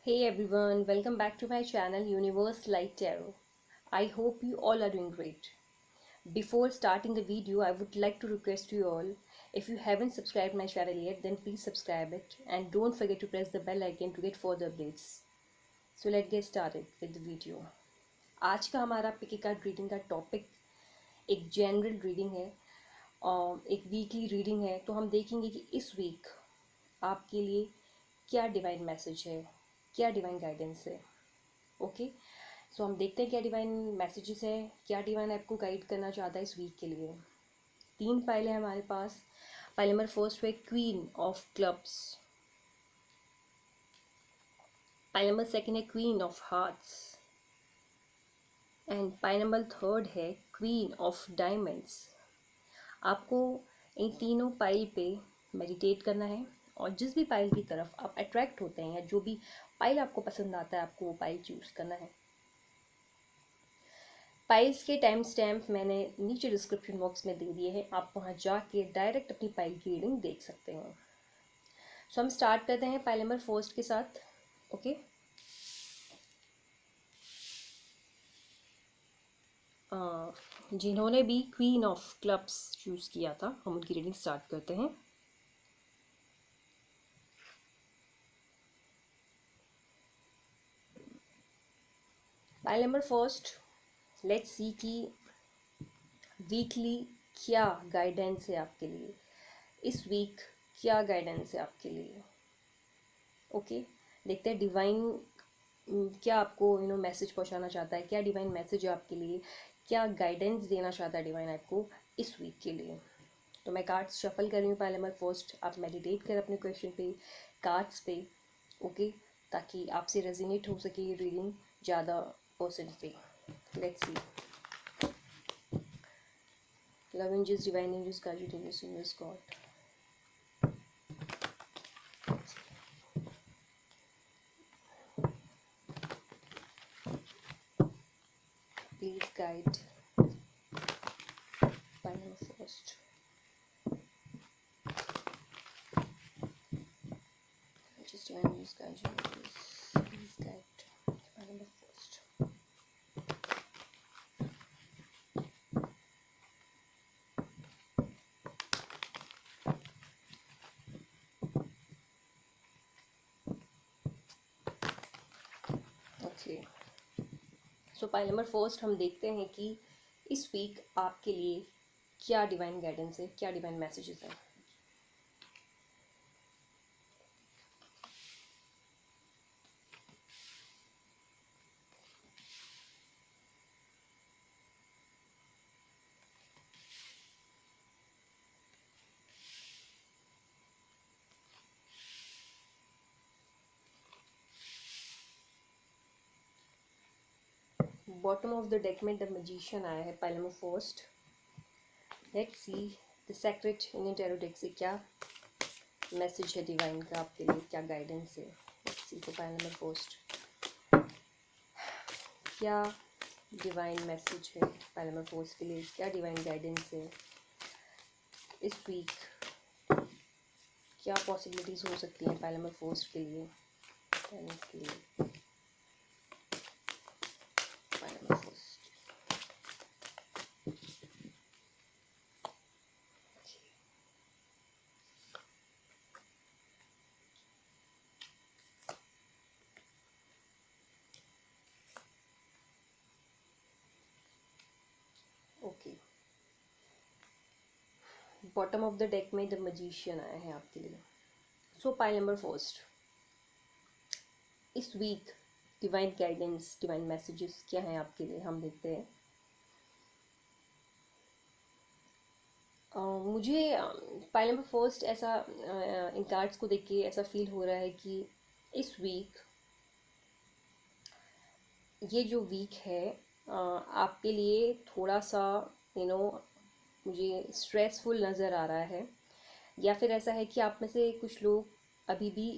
Hey everyone, welcome back to my channel Universe Light Tarot. I hope you all are doing great. Before starting the video, I would like to request you all, if you haven't subscribed my channel yet, then please subscribe it and don't forget to press the bell icon to get further updates. So let's get started with the video. आज का हमारा पिकी card reading का topic एक general reading है और एक weekly reading है। तो हम देखेंगे कि इस वीक आपके लिए क्या डिवाइन मैसेज है, क्या डिवाइन गाइडेंस है। ओके, सो हम देखते हैं क्या डिवाइन मैसेजेस है, क्या डिवाइन आपको गाइड करना चाहता है इस वीक के लिए। 3 पाइल है हमारे पास। पाइल नंबर फर्स्ट है queen of clubs, pile number second है queen of hearts and pile number third है क्वीन ऑफ डायमंड्स। आपको इन तीनों पाइल पे मेडिटेट करना है और जिस भी पाइल की तरफ आप अट्रैक्ट होते हैं या जो भी पाइल आपको पसंद आता है आपको वो पाइल चूज करना है। पाइल्स के टाइम स्टैम्प मैंने नीचे डिस्क्रिप्शन बॉक्स में दे दिए हैं, आप वहाँ जाके डायरेक्ट अपनी पाइल की रीडिंग देख सकते हैं। सो हम स्टार्ट करते हैं पाइल नंबर फर्स्ट के साथ। ओके, जिन्होंने भी क्वीन ऑफ क्लब्स चूज़ किया था हम उनकी रीडिंग स्टार्ट करते हैं। Pile number first, let's see कि वीकली क्या गाइडेंस है आपके लिए, इस वीक क्या गाइडेंस है आपके लिए। ओके, देखते हैं डिवाइन क्या आपको मैसेज पहुंचाना चाहता है, क्या डिवाइन मैसेज है आपके लिए, क्या गाइडेंस देना चाहता है डिवाइन आपको इस वीक के लिए। तो मैं कार्ड्स शफल कर रही हूँ पाइल नंबर फर्स्ट, आप मेडिटेट करें अपने क्वेश्चन पे, कार्ड्स पे। ओके, ताकि आपसे रेजिनेट हो सके ये रीडिंग ज़्यादा परसेंट पे। Let's see. Love angels, divine angels, guided angels, universe, God, please guide pile number first. Just divine use guide, please guide pile number first. Okay, so pile number first हम देखते हैं कि इस week आपके लिए क्या divine guidance है, क्या डिवाइन मैसेजेस हैं। बॉटम ऑफ द डेक में द मैजिशियन आया है pile number first. Let's see the secret in tarot deck से क्या मैसेज है डिवाइन का आपके लिए, क्या गाइडेंस है। Let's see pile number first, क्या डिवाइन मैसेज है पाइल नंबर फर्स्ट के लिए, क्या डिवाइन गाइडेंस है इस वीक, क्या पॉसिबिलिटीज़ हो सकती हैं पाइल नंबर फर्स्ट के लिए, के लिए pile number first. Okay, bottom of the deck में द मैजिशियन आया है आपके लिए। सो पाइल नंबर फर्स्ट, इस week divine guidance, divine messages क्या हैं आपके लिए, हम देखते हैं। मुझे पाइल नंबर फर्स्ट ऐसा इन कार्ड्स को देख के ऐसा फील हो रहा है कि इस वीक, ये जो वीक है आपके लिए थोड़ा सा मुझे स्ट्रेसफुल नज़र आ रहा है, या फिर ऐसा है कि आप में से कुछ लोग अभी भी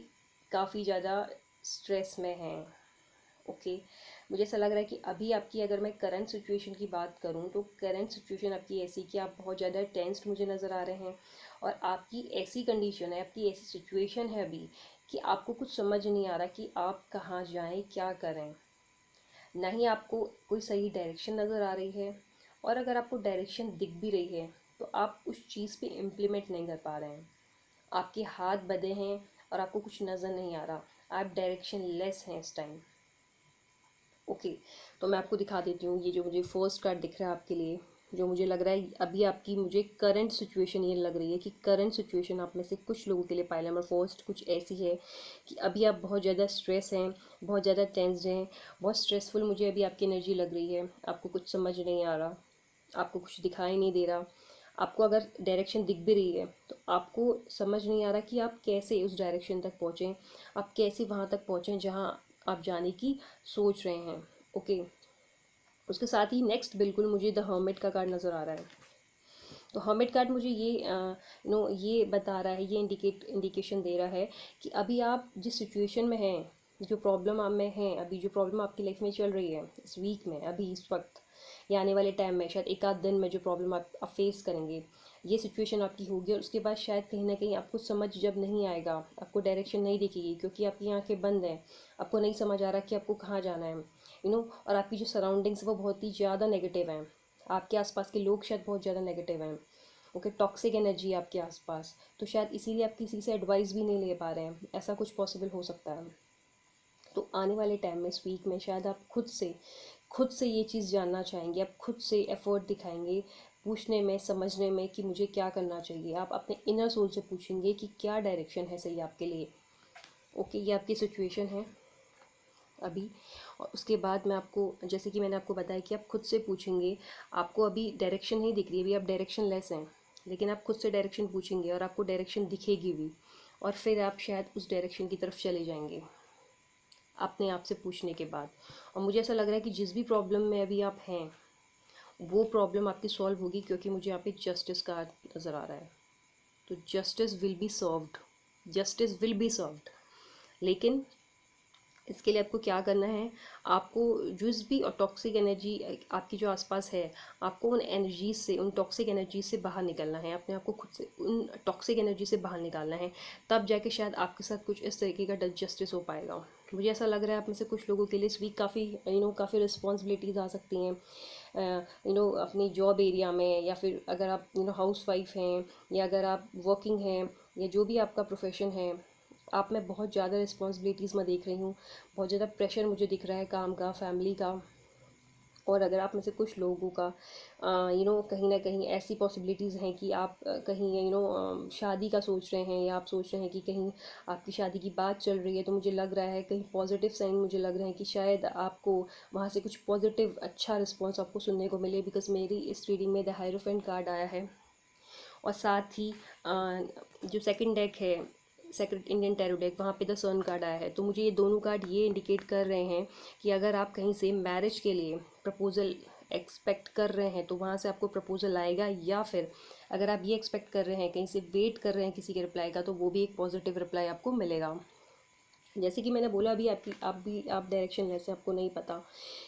काफ़ी ज़्यादा स्ट्रेस में हैं। ओके, मुझे ऐसा लग रहा है कि अभी आपकी, अगर मैं करंट सिचुएशन की बात करूं तो करंट सिचुएशन आपकी ऐसी कि आप बहुत ज़्यादा टेंस्ड मुझे नज़र आ रहे हैं और आपकी ऐसी कंडीशन है, आपकी ऐसी सिचुएशन है अभी कि आपको कुछ समझ नहीं आ रहा कि आप कहाँ जाएं, क्या करें। ना ही आपको कोई सही डायरेक्शन नज़र आ रही है, और अगर आपको डायरेक्शन दिख भी रही है तो आप उस चीज़ पे इम्प्लीमेंट नहीं कर पा रहे हैं। आपके हाथ बंधे हैं और आपको कुछ नज़र नहीं आ रहा, आप डायरेक्शन लेस हैं इस टाइम। ओके, तो मैं आपको दिखा देती हूँ। ये जो मुझे फर्स्ट कार्ड दिख रहा है आपके लिए, जो मुझे लग रहा है अभी आपकी, मुझे करंट सिचुएशन ये लग रही है कि करंट सिचुएशन आप में से कुछ लोगों के लिए पाइल नंबर फर्स्ट कुछ ऐसी है कि अभी आप बहुत ज़्यादा स्ट्रेस हैं, बहुत ज़्यादा टेंस्ड हैं, बहुत स्ट्रेसफुल मुझे अभी आपकी एनर्जी लग रही है। आपको कुछ समझ नहीं आ रहा, आपको कुछ दिखाई नहीं दे रहा। आपको अगर डायरेक्शन दिख भी रही है तो आपको समझ नहीं आ रहा कि आप कैसे उस डायरेक्शन तक पहुँचें, आप कैसे वहाँ तक पहुँचें जहाँ आप जाने की सोच रहे हैं। ओके, उसके साथ ही नेक्स्ट बिल्कुल मुझे द हर्मिट का कार्ड नज़र आ रहा है। तो हर्मिट कार्ड मुझे ये ये बता रहा है, ये इंडिकेशन दे रहा है कि अभी आप जिस सिचुएशन में हैं, जो प्रॉब्लम आप में हैं, अभी जो प्रॉब्लम आपकी लाइफ में चल रही है इस वीक में, अभी इस वक्त या आने वाले टाइम में, शायद एक आध दिन में जो प्रॉब्लम आप फेस करेंगे, ये सिचुएशन आपकी होगी। और उसके बाद शायद कहीं ना कहीं आपको समझ जब नहीं आएगा, आपको डायरेक्शन नहीं दिखेगी क्योंकि आपकी आंखें बंद हैं, आपको नहीं समझ आ रहा कि आपको कहाँ जाना है, और आपकी जो सराउंडिंग्स वो बहुत ही ज़्यादा नेगेटिव हैं, आपके आसपास के लोग शायद बहुत ज़्यादा नेगेटिव हैं। ओके, टॉक्सिक एनर्जी है आपके आसपास, तो शायद इसीलिए आप किसी से एडवाइस भी नहीं ले पा रहे हैं, ऐसा कुछ पॉसिबल हो सकता है। तो आने वाले टाइम में, इस वीक में, शायद आप खुद से ये चीज़ जानना चाहेंगे, आप खुद से एफर्ट दिखाएंगे पूछने में, समझने में कि मुझे क्या करना चाहिए। आप अपने इनर सोल से पूछेंगे कि क्या डायरेक्शन है सही आपके लिए। ओके, ये आपकी सिचुएशन है अभी। और उसके बाद मैं आपको, जैसे कि मैंने आपको बताया कि आप खुद से पूछेंगे, आपको अभी डायरेक्शन नहीं दिख रही, अभी आप डायरेक्शन लेस हैं, लेकिन आप खुद से डायरेक्शन पूछेंगे और आपको डायरेक्शन दिखेगी भी, और फिर आप शायद उस डायरेक्शन की तरफ चले जाएंगे अपने आप से पूछने के बाद। और मुझे ऐसा लग रहा है कि जिस भी प्रॉब्लम में अभी आप हैं वो प्रॉब्लम आपकी सॉल्व होगी, क्योंकि मुझे यहाँ पे जस्टिस का नज़र आ रहा है। तो जस्टिस विल बी सॉल्व्ड। लेकिन इसके लिए आपको क्या करना है, आपको जिस भी टॉक्सिक एनर्जी आपकी जो आसपास है, आपको उन एनर्जीज से, उन टॉक्सिक एनर्जीज से बाहर निकलना है, अपने आप को खुद से उन टॉक्सिक एनर्जी से बाहर निकालना है। तब जाके शायद आपके साथ कुछ इस तरीके का जस्टिस हो पाएगा। मुझे ऐसा लग रहा है आप में से कुछ लोगों के लिए इस वीक काफ़ी रिस्पॉन्सिबिलिटीज़ आ सकती हैं, अपनी जॉब एरिया में, या फिर अगर आप हाउस वाइफ हैं, या अगर आप वर्किंग हैं, या जो भी आपका प्रोफेशन है, आप में बहुत ज़्यादा रिस्पॉन्सिबिलिटीज़ मैं देख रही हूँ, बहुत ज़्यादा प्रेशर मुझे दिख रहा है काम का, फैमिली का। और अगर आप में से कुछ लोगों का कहीं ना कहीं ऐसी पॉसिबिलिटीज़ हैं कि आप कहीं शादी का सोच रहे हैं, या आप सोच रहे हैं कि कहीं आपकी शादी की बात चल रही है, तो मुझे लग रहा है कहीं पॉजिटिव साइन मुझे लग रहे हैं कि शायद आपको वहाँ से कुछ पॉजिटिव अच्छा रिस्पॉन्स आपको सुनने को मिले, बिकॉज मेरी इस रीडिंग में द हायरोफेंट कार्ड आया है। और साथ ही जो सेकंड डेक है, सेकंड इंडियन टैरो डेक, वहाँ पे द सन कार्ड आया है। तो मुझे ये दोनों कार्ड ये इंडिकेट कर रहे हैं कि अगर आप कहीं से मैरिज के लिए प्रपोज़ल एक्सपेक्ट कर रहे हैं तो वहाँ से आपको प्रपोज़ल आएगा, या फिर अगर आप ये एक्सपेक्ट कर रहे हैं, कहीं से वेट कर रहे हैं किसी के रिप्लाई का, तो वो भी एक पॉजिटिव रिप्लाई आपको मिलेगा। जैसे कि मैंने बोला, अभी आप डायरेक्शन जैसे आपको नहीं पता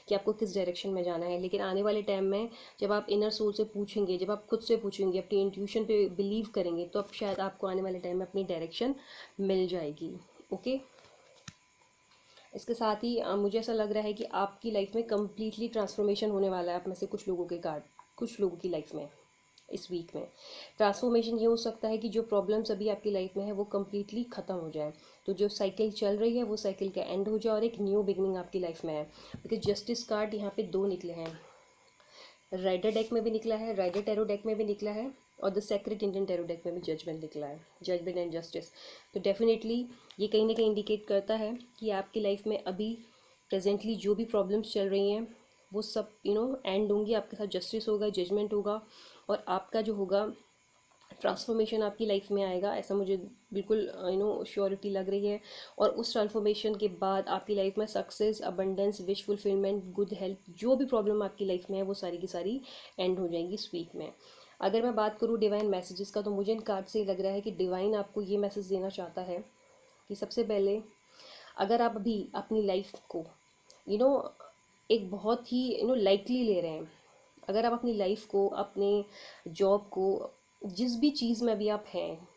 कि आपको किस डायरेक्शन में जाना है, लेकिन आने वाले टाइम में जब आप इनर सोल से पूछेंगे, जब आप खुद से पूछेंगे, अपनी इंट्यूशन पे बिलीव करेंगे, तो अब शायद आपको आने वाले टाइम में अपनी डायरेक्शन मिल जाएगी। ओके, इसके साथ ही मुझे ऐसा लग रहा है कि आपकी लाइफ में कम्प्लीटली ट्रांसफॉर्मेशन होने वाला है। आप में से कुछ लोगों की लाइफ में इस वीक में ट्रांसफॉर्मेशन ये हो सकता है कि जो प्रॉब्लम्स अभी आपकी लाइफ में है वो कम्प्लीटली ख़त्म हो जाए, तो जो साइकिल चल रही है वो साइकिल का एंड हो जाए और एक न्यू बिगनिंग आपकी लाइफ में है। बिकॉज जस्टिस कार्ड यहाँ पे 2 निकले हैं, राइडर डेक में भी निकला है, राइडर टैरो डेक में भी निकला है, और the secret Indian tarot deck में भी जजमेंट निकला है, जजमेंट एंड जस्टिस। तो डेफिनेटली ये कहीं ना कहीं इंडिकेट करता है कि आपकी लाइफ में अभी प्रेजेंटली जो भी प्रॉब्लम्स चल रही हैं वो सब एंड होंगी, आपके साथ जस्टिस होगा, जजमेंट होगा, और आपका जो होगा ट्रांसफॉर्मेशन आपकी लाइफ में आएगा, ऐसा मुझे बिल्कुल श्योरिटी लग रही है। और उस ट्रांसफॉर्मेशन के बाद आपकी लाइफ में success, abundance, wish fulfilment, good health, जो भी प्रॉब्लम आपकी लाइफ में है वो सारी की सारी एंड हो जाएंगी इस वीक में। अगर मैं बात करूँ डिवाइन मैसेजेस का, तो मुझे इन कार्ड से लग रहा है कि डिवाइन आपको ये मैसेज देना चाहता है कि सबसे पहले, अगर आप अभी अपनी लाइफ को यू नो एक बहुत ही लाइटली ले रहे हैं, अगर आप अपनी लाइफ को, अपने जॉब को, जिस भी चीज़ में अभी आप हैं,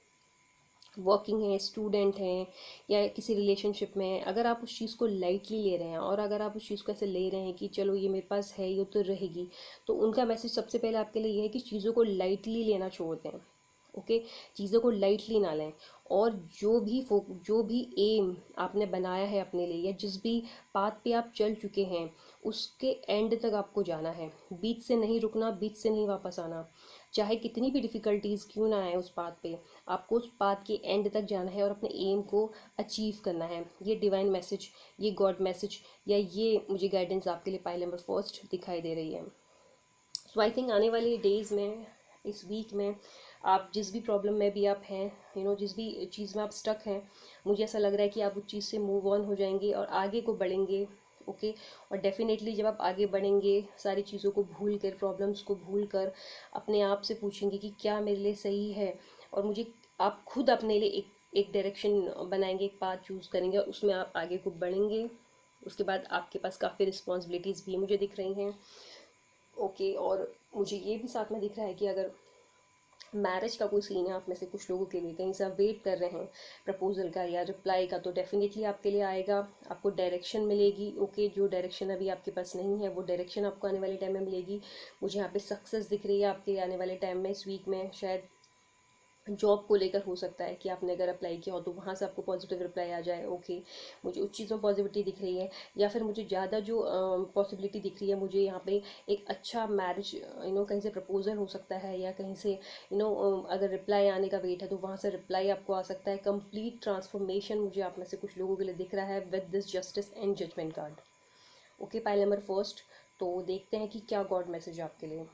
वर्किंग हैं, स्टूडेंट हैं, या किसी रिलेशनशिप में हैं, अगर आप उस चीज़ को लाइटली ले रहे हैं और अगर आप उस चीज़ को ऐसे ले रहे हैं कि चलो ये मेरे पास है, ये तो रहेगी, तो उनका मैसेज सबसे पहले आपके लिए ये है कि चीज़ों को लाइटली लेना छोड़ दें। ओके, चीज़ों को लाइटली ना लें। और जो भी एम आपने बनाया है अपने लिए, या जिस भी पाथ पे आप चल चुके हैं, उसके एंड तक आपको जाना है। बीच से नहीं रुकना, बीच से नहीं वापस आना। चाहे कितनी भी डिफ़िकल्टीज़ क्यों ना आए उस पाथ पे, आपको उस पाथ के एंड तक जाना है और अपने एम को अचीव करना है। ये डिवाइन मैसेज, ये गॉड मैसेज, या ये मुझे गाइडेंस आपके लिए पाइल नंबर फर्स्ट दिखाई दे रही है। सो आई थिंक आने वाले डेज़ में, इस वीक में, आप जिस भी प्रॉब्लम में भी आप हैं, जिस भी चीज़ में आप स्टक हैं, मुझे ऐसा लग रहा है कि आप उस चीज़ से मूव ऑन हो जाएंगे और आगे को बढ़ेंगे। ओके, और डेफिनेटली जब आप आगे बढ़ेंगे, सारी चीज़ों को भूल कर, प्रॉब्लम्स को भूल कर, अपने आप से पूछेंगे कि क्या मेरे लिए सही है, और मुझे, आप खुद अपने लिए एक डायरेक्शन बनाएंगे, एक पाथ चूज़ करेंगे और उसमें आप आगे को बढ़ेंगे। उसके बाद आपके पास काफ़ी रिस्पॉन्सिबिलिटीज़ भी मुझे दिख रही हैं। ओके, और मुझे ये भी साथ में दिख रहा है कि अगर मैरिज का कोई सीन है आप में से कुछ लोगों के लिए, कहीं से आप वेट कर रहे हैं प्रपोजल का या रिप्लाई का, तो डेफिनेटली आपके लिए आएगा। आपको डायरेक्शन मिलेगी। ओके, जो डायरेक्शन अभी आपके पास नहीं है, वो डायरेक्शन आपको आने वाले टाइम में मिलेगी। मुझे यहाँ पे सक्सेस दिख रही है आपके आने वाले टाइम में, इस वीक में। शायद जॉब को लेकर हो सकता है कि आपने अगर अप्लाई किया हो तो वहाँ से आपको पॉजिटिव रिप्लाई आ जाए। ओके, मुझे उस चीज़ में पॉजिटिविटी दिख रही है। या फिर मुझे ज़्यादा जो पॉसिबिलिटी दिख रही है, मुझे यहाँ पे एक अच्छा मैरिज, कहीं से प्रपोजल हो सकता है, या कहीं से अगर रिप्लाई आने का वेट है तो वहाँ से रिप्लाई आपको आ सकता है। कंप्लीट ट्रांसफॉर्मेशन मुझे आप में से कुछ लोगों के लिए दिख रहा है with this justice and judgment card. Okay, pile number first. तो देखते हैं कि क्या गॉड मैसेज आपके लिए।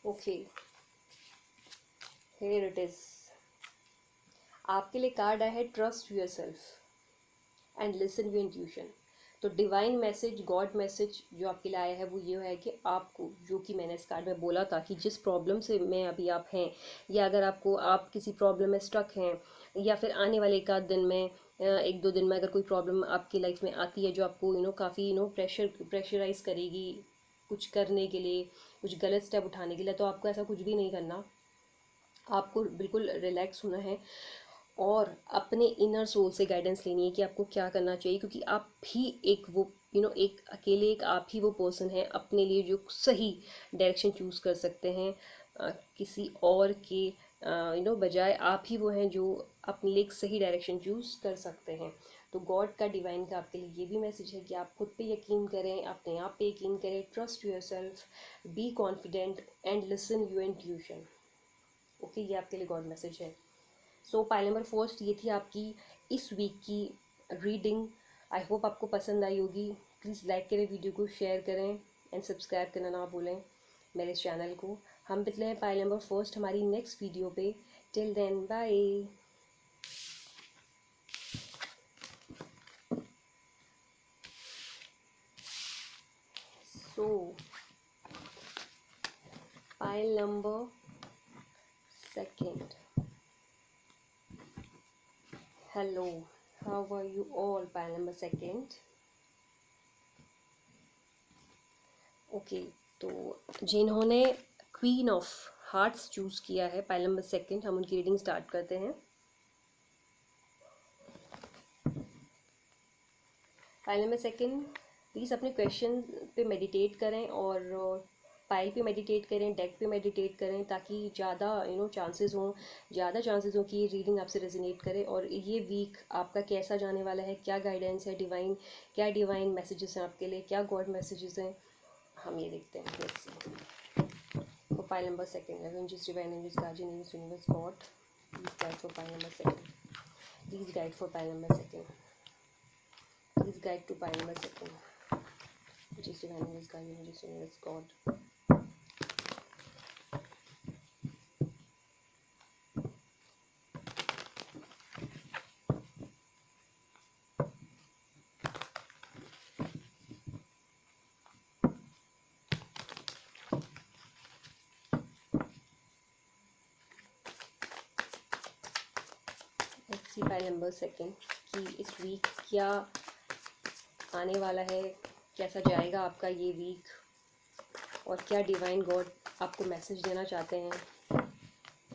Okay, here it is. आपके लिए कार्ड आया है trust yourself and listen your intuition. तो डिवाइन मैसेज, गॉड मैसेज जो आपके लिए आया है वो ये है कि आपको, जो कि मैंने इस कार्ड में बोला था कि जिस प्रॉब्लम से में अभी आप हैं, या अगर आपको, आप किसी प्रॉब्लम में स्टक हैं, या फिर आने वाले एक आध दिन में, एक दो दिन में अगर कोई प्रॉब्लम आपकी लाइफ में आती है जो आपको काफ़ी प्रेशराइज करेगी कुछ करने के लिए, कुछ गलत स्टेप उठाने के लिए, तो आपको ऐसा कुछ भी नहीं करना। आपको बिल्कुल रिलैक्स होना है और अपने इनर सोल से गाइडेंस लेनी है कि आपको क्या करना चाहिए, क्योंकि आप भी एक वो, एक अकेले, एक आप ही वो पर्सन है अपने लिए जो सही डायरेक्शन चूज़ कर सकते हैं। किसी और के बजाय आप ही वो हैं जो अपने लिए एक सही डायरेक्शन चूज़ कर सकते हैं। तो गॉड का, डिवाइन का आपके लिए ये भी मैसेज है कि आप खुद पे यकीन करें, अपने आप पे यकीन करें, trust yourself, be confident and listen your intuition. Okay, ये आपके लिए गॉड मैसेज है। सो पाइल नंबर फर्स्ट, ये थी आपकी इस वीक की रीडिंग। आई होप आपको पसंद आई होगी। प्लीज़ लाइक करें वीडियो को, शेयर करें एंड सब्सक्राइब करना ना भूलें मेरे चैनल को। हम मिलते हैं पाइल नंबर फर्स्ट हमारी नेक्स्ट वीडियो पे। Till then, bye. So pile number second, hello, how are you all? Pile number second. Okay, तो जिन्होंने क्वीन ऑफ हार्ट्स चूज़ किया है, पाइल नंबर सेकेंड, हम उनकी रीडिंग स्टार्ट करते हैं। पाइल नंबर सेकेंड, प्लीज़ अपने क्वेश्चन पे मेडिटेट करें और पाइल पे मेडिटेट करें, डेक पे मेडिटेट करें, ताकि ज़्यादा चांसेस हों कि ये रीडिंग आपसे रेजोनेट करे। और ये वीक आपका कैसा जाने वाला है, क्या गाइडेंस है डिवाइन, क्या डिवाइन मैसेजेस हैं आपके लिए, क्या गॉड मैसेजेस हैं, हम ये देखते हैं। Let's see for pile number second, avengers, divine angels, guardian angels, universe, God, please guide for pile number second, please guide for pile number second, please guide to pile number second, which is divine is guardian, which is God. See pile number second कि इस week क्या आने वाला है, कैसा जाएगा आपका ये वीक, और क्या डिवाइन गॉड आपको मैसेज देना चाहते हैं,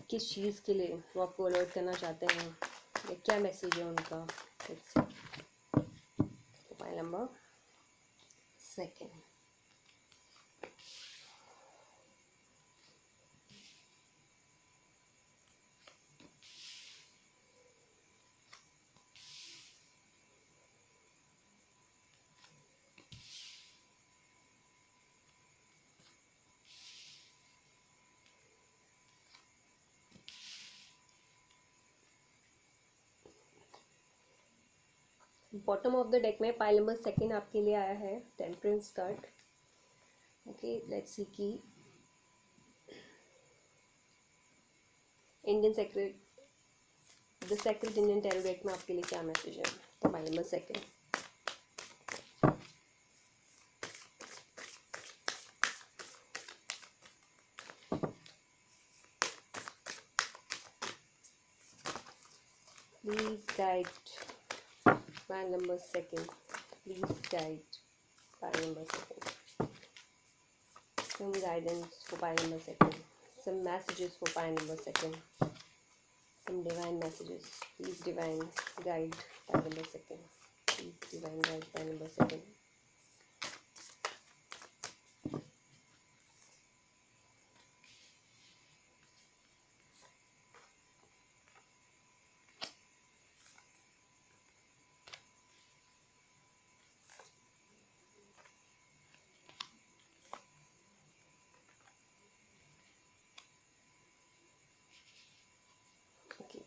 किस चीज़ के लिए वो आपको अलर्ट करना चाहते हैं, या क्या मैसेज है उनका। Pile number second. Bottom of the deck में पाइल नंबर सेकंड आपके लिए आया है temperance card. Okay, let's see कि Indian secret the secret Indian tarot deck में आपके लिए क्या मैसेज है। तो pile number second. Please guide pile number second. Please guide pile number second. Some guidance for pile number second. Some messages for pile number second. Some divine messages. Please divine guide pile number second. Please divine guide pile number second. Okay.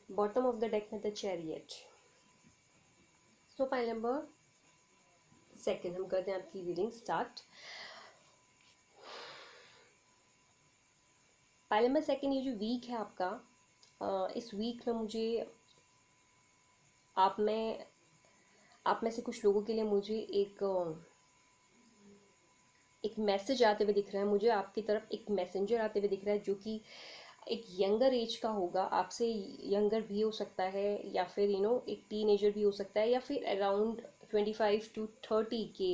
Bottom of the deck में the chariot. So pile number second हम करते हैं आपकी reading start. Pile number second, ये जो week है आपका, इस वीक में मुझे आप में से कुछ लोगों के लिए मुझे एक मैसेज आते हुए दिख रहा है। मुझे आपकी तरफ एक मैसेंजर आते हुए दिख रहा है जो कि एक यंगर एज का होगा, आपसे यंगर भी हो सकता है, या फिर एक टीनेजर भी हो सकता है, या फिर अराउंड 25 to 30 के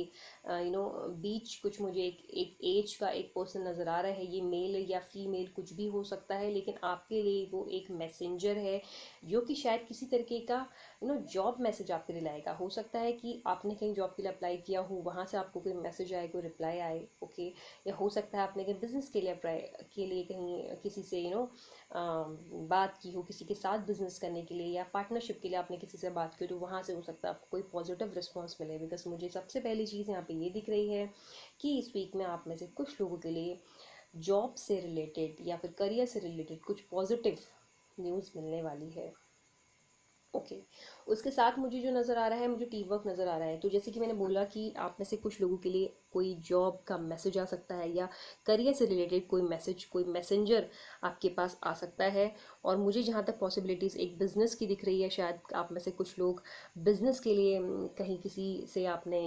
बीच कुछ मुझे एक एज का एक पर्सन नज़र आ रहा है। ये मेल या फीमेल कुछ भी हो सकता है, लेकिन आपके लिए वो एक मैसेंजर है जो कि शायद किसी तरीके का जॉब मैसेज आपके लिए लाएगा। हो सकता है कि आपने कहीं जॉब के लिए अप्लाई किया हो, वहाँ से आपको कोई मैसेज आए, कोई रिप्लाई आए। ओके, या हो सकता है आपने कहीं बिजनेस के लिए अप्लाई के लिए कहीं किसी से बात की हो, किसी के साथ बिजनेस करने के लिए या पार्टनरशिप के लिए आपने किसी से बात की, तो वहाँ से हो सकता है आपको कोई पॉजिटिव रिस्पॉन्स मिले। बिकॉज मुझे सबसे पहली चीज़ यहाँ पे ये दिख रही है कि इस वीक में आप में से कुछ लोगों के लिए जॉब से रिलेटेड या फिर करियर से रिलेटेड कुछ पॉजिटिव न्यूज़ मिलने वाली है। ओके, उसके साथ मुझे जो नज़र आ रहा है, मुझे टीम वर्क नज़र आ रहा है। तो जैसे कि मैंने बोला कि आप में से कुछ लोगों के लिए कोई जॉब का मैसेज आ सकता है, या करियर से रिलेटेड कोई मैसेज, कोई मैसेंजर आपके पास आ सकता है। और मुझे जहाँ तक पॉसिबिलिटीज़ एक बिज़नेस की दिख रही है, शायद आप में से कुछ लोग बिज़नेस के लिए कहीं किसी से आपने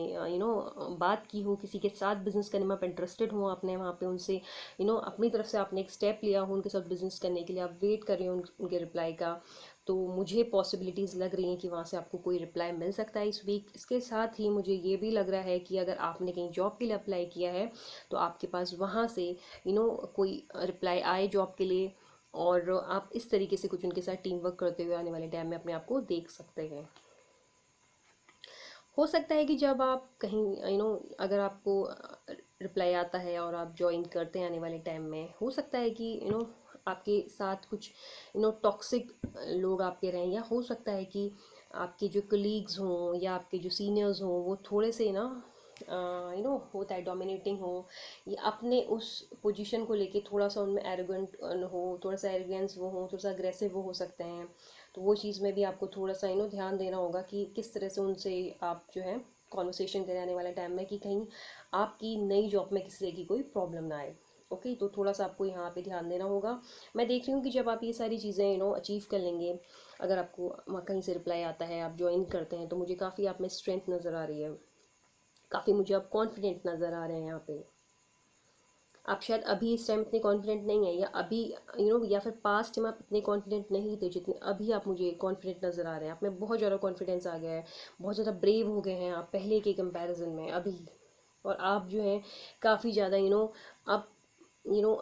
बात की हो, किसी के साथ बिज़नेस करने में आप इंटरेस्टेड हो, आपने वहाँ पे उनसे अपनी तरफ से आपने एक स्टेप लिया हो उनके साथ बिज़नेस करने के लिए, आप वेट कर रहे हो उनके रिप्लाई का। तो मुझे पॉसिबिलिटीज़ लग रही हैं कि वहाँ से आपको कोई रिप्लाई मिल सकता है इस वीक। इसके साथ ही मुझे ये भी लग रहा है कि अगर आपने कहीं जॉब के लिए अप्लाई किया है तो आपके पास वहाँ से कोई रिप्लाई आए जॉब के लिए, और आप इस तरीके से कुछ उनके साथ टीम वर्क करते हुए आने वाले टाइम में अपने आप को देख सकते हैं। हो सकता है कि जब आप कहीं अगर आपको रिप्लाई आता है और आप ज्वाइन करते हैं आने वाले टाइम में, हो सकता है कि आपके साथ कुछ टॉक्सिक लोग आपके रहें, या हो सकता है कि आपके जो कलीग्स हों या आपके जो सीनियर्स हों वो थोड़े से होता है डोमिनेटिंग हो, या अपने उस पोजीशन को लेके थोड़ा सा उनमें एरोगेंट हो, थोड़ा सा एरोगेंस वो हो, थोड़ा सा अग्रेसिव वो हो सकते हैं। तो वो चीज़ में भी आपको थोड़ा सा ध्यान देना होगा कि किस तरह से उनसे आप जो है कॉन्वर्सेशन करें आने वाले टाइम में, कि कहीं आपकी नई जॉब में किसी तरह की कोई प्रॉब्लम ना आए। ओके, तो थोड़ा सा आपको यहाँ पे ध्यान देना होगा। मैं देख रही हूँ कि जब आप ये सारी चीज़ें अचीव कर लेंगे, अगर आपको कहीं से रिप्लाई आता है, आप ज्वाइन करते हैं, तो मुझे काफ़ी आप में स्ट्रेंथ नज़र आ रही है, काफ़ी मुझे आप कॉन्फिडेंट नज़र आ रहे हैं यहाँ पे। आप शायद अभी इस टाइम इतने कॉन्फिडेंट नहीं है, या अभी या फिर पास्ट में आप इतने कॉन्फिडेंट नहीं थे जितने अभी आप मुझे कॉन्फिडेंट नज़र आ रहे हैं। आप में बहुत ज़्यादा कॉन्फिडेंस आ गया है, बहुत ज़्यादा ब्रेव हो गए हैं आप पहले के कंपैरिजन में अभी। और आप जो है काफ़ी ज़्यादा आप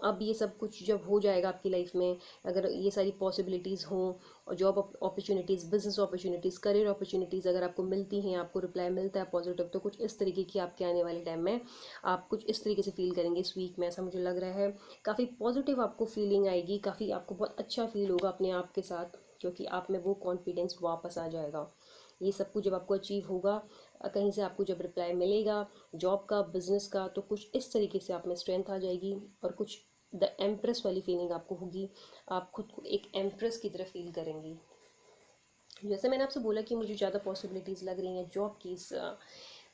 अब ये सब कुछ जब हो जाएगा आपकी लाइफ में, अगर ये सारी पॉसिबिलिटीज़ हों और job opportunities, business opportunities, career opportunities अगर आपको मिलती हैं, आपको रिप्लाई मिलता है पॉजिटिव, तो कुछ इस तरीके की आपके आने वाले टाइम में आप कुछ इस तरीके से फील करेंगे इस वीक में, ऐसा मुझे लग रहा है। काफ़ी पॉजिटिव आपको फीलिंग आएगी, काफ़ी आपको बहुत अच्छा फील होगा अपने आप के साथ, क्योंकि आप में वो कॉन्फिडेंस वापस आ जाएगा। ये सब कुछ जब आपको अचीव होगा, कहीं से आपको जब रिप्लाई मिलेगा जॉब का, बिजनेस का, तो कुछ इस तरीके से आप में स्ट्रेंथ आ जाएगी और कुछ द एम्प्रेस वाली फीलिंग आपको होगी। आप खुद को एक एम्प्रेस की तरह फील करेंगी। जैसे मैंने आपसे बोला कि मुझे ज़्यादा पॉसिबिलिटीज़ लग रही हैं जॉब की, इस